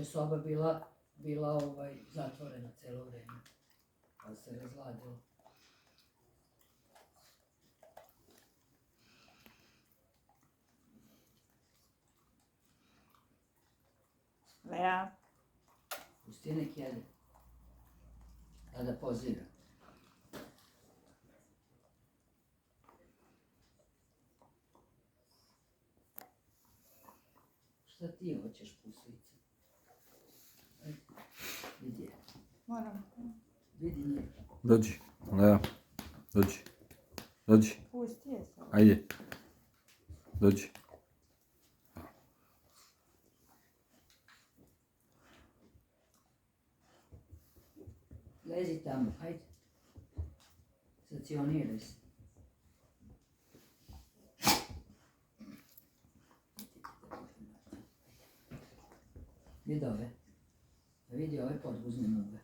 je soba bila zatvorena cijelo vrijeme. Pa se razladilo. Lea. Pusti nek jede. A da pozira. Šta ti hoćeš, pusice? Vidi je. Moram. Vidi nje. Dođi, Lea. Dođi. Dođi. Pusti je sad. Ajde. Dođi. Lezi tamo, hajde. Stacioniraj se. Vidi ove. Vidi ove podguzne muve.